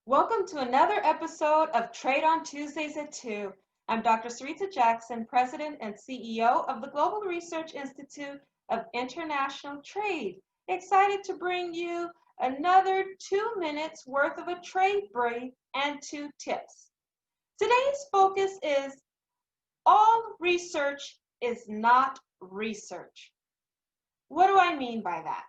Welcome to another episode of Trade on Tuesdays at 2. I'm Dr. Sarita Jackson, President and CEO of the Global Research Institute of International Trade. Excited to bring you another 2 minutes worth of a trade brief and 2 tips. Today's focus is all research is not research. What do I mean by that?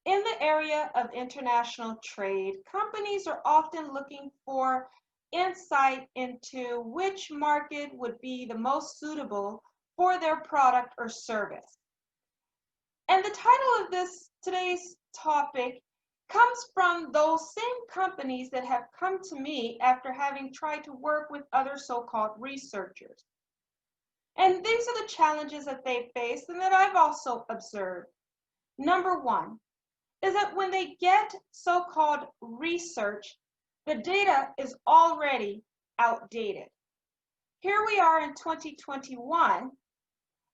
In the area of international trade, companies are often looking for insight into which market would be the most suitable for their product or service. And the title of today's topic comes from those same companies that have come to me after having tried to work with other so-called researchers. And these are the challenges that they face and that I've also observed. Number one, is that when they get so-called research, the data is already outdated. Here we are in 2021,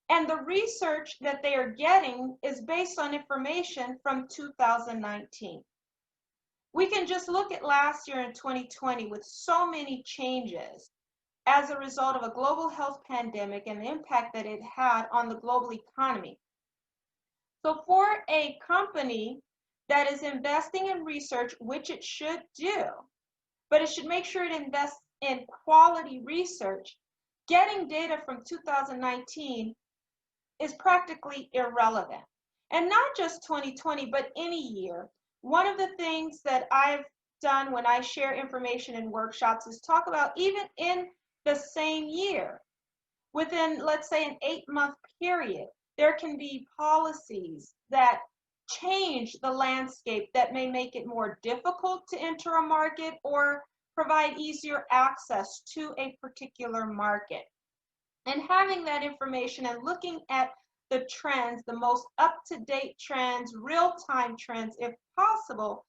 and the research that they are getting is based on information from 2019. We can just look at last year in 2020 with so many changes as a result of a global health pandemic and the impact that it had on the global economy. So for a company that is investing in research, which it should do, but it should make sure it invests in quality research, getting data from 2019 is practically irrelevant. And not just 2020, but any year. One of the things that I've done when I share information in workshops is talk about even in the same year, within, let's say, an 8-month period, there can be policies that change the landscape that may make it more difficult to enter a market or provide easier access to a particular market. And having that information and looking at the trends, the most up-to-date trends, real-time trends, if possible,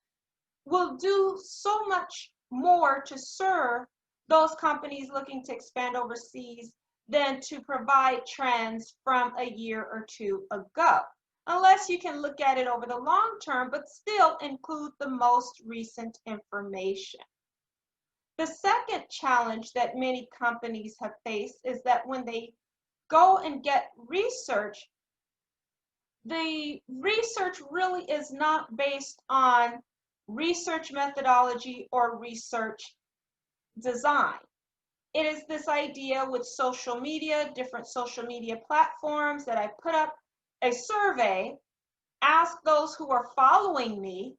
will do so much more to serve those companies looking to expand overseas than to provide trends from a year or two ago, unless you can look at it over the long term, but still include the most recent information. The second challenge that many companies have faced is that when they go and get research, the research really is not based on research methodology or research design. It is this idea with social media, different social media platforms, that I put up a survey, ask those who are following me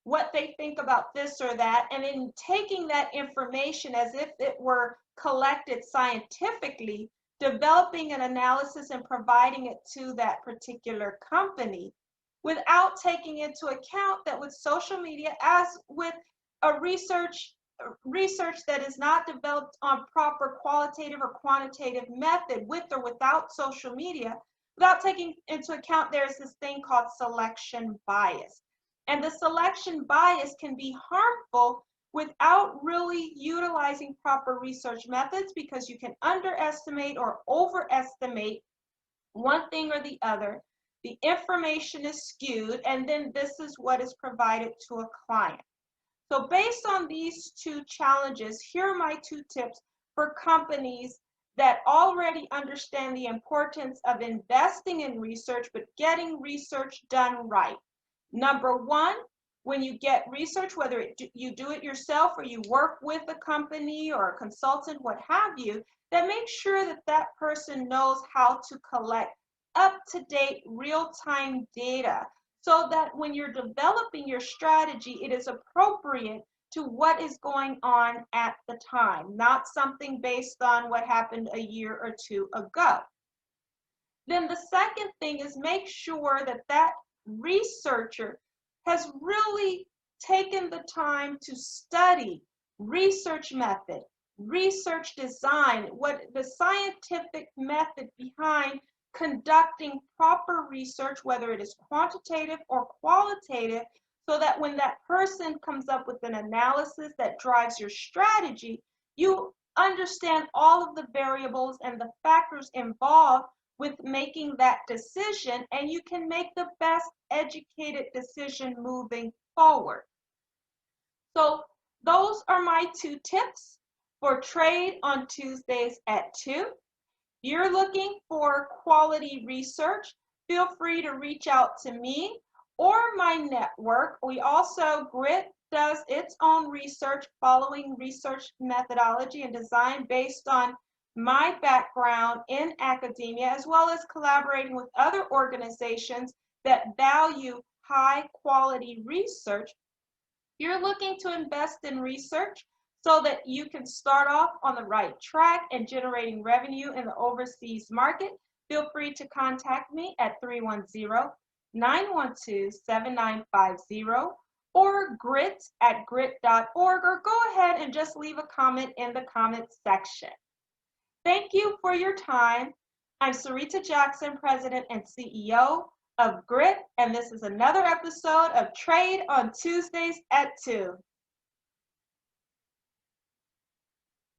what they think about this or that, and in taking that information as if it were collected scientifically, developing an analysis and providing it to that particular company without taking into account that with social media, as with a research that is not developed on proper qualitative or quantitative method, with or without social media, without taking into account there's this thing called selection bias. And the selection bias can be harmful without really utilizing proper research methods, because you can underestimate or overestimate one thing or the other. The information is skewed, and then this is what is provided to a client. So based on these two challenges, here are my 2 tips for companies that already understand the importance of investing in research, but getting research done right. Number one, when you get research, whether you do it yourself or you work with a company or a consultant, what have you, that make sure that that person knows how to collect up-to-date real-time data, so that when you're developing your strategy, it is appropriate to what is going on at the time, not something based on what happened a year or two ago. Then the second thing is make sure that that researcher has really taken the time to study research method, research design, what the scientific method behind conducting proper research, whether it is quantitative or qualitative, so that when that person comes up with an analysis that drives your strategy, you understand all of the variables and the factors involved with making that decision, and you can make the best educated decision moving forward. So Those are my 2 tips for trade on Tuesdays at 2. If you're looking for quality research, feel free to reach out to me or my network. We also, GRIIT does its own research following research methodology and design based on my background in academia, as well as collaborating with other organizations that value high quality research. You're looking to invest in research so that you can start off on the right track and generating revenue in the overseas market. Feel free to contact me at 310-912-7950 or grit@grit.org, or go ahead and just leave a comment in the comments section. Thank you for your time. I'm Sarita Jackson, President and CEO of GRIIT, and this is another episode of Trade on Tuesdays at 2.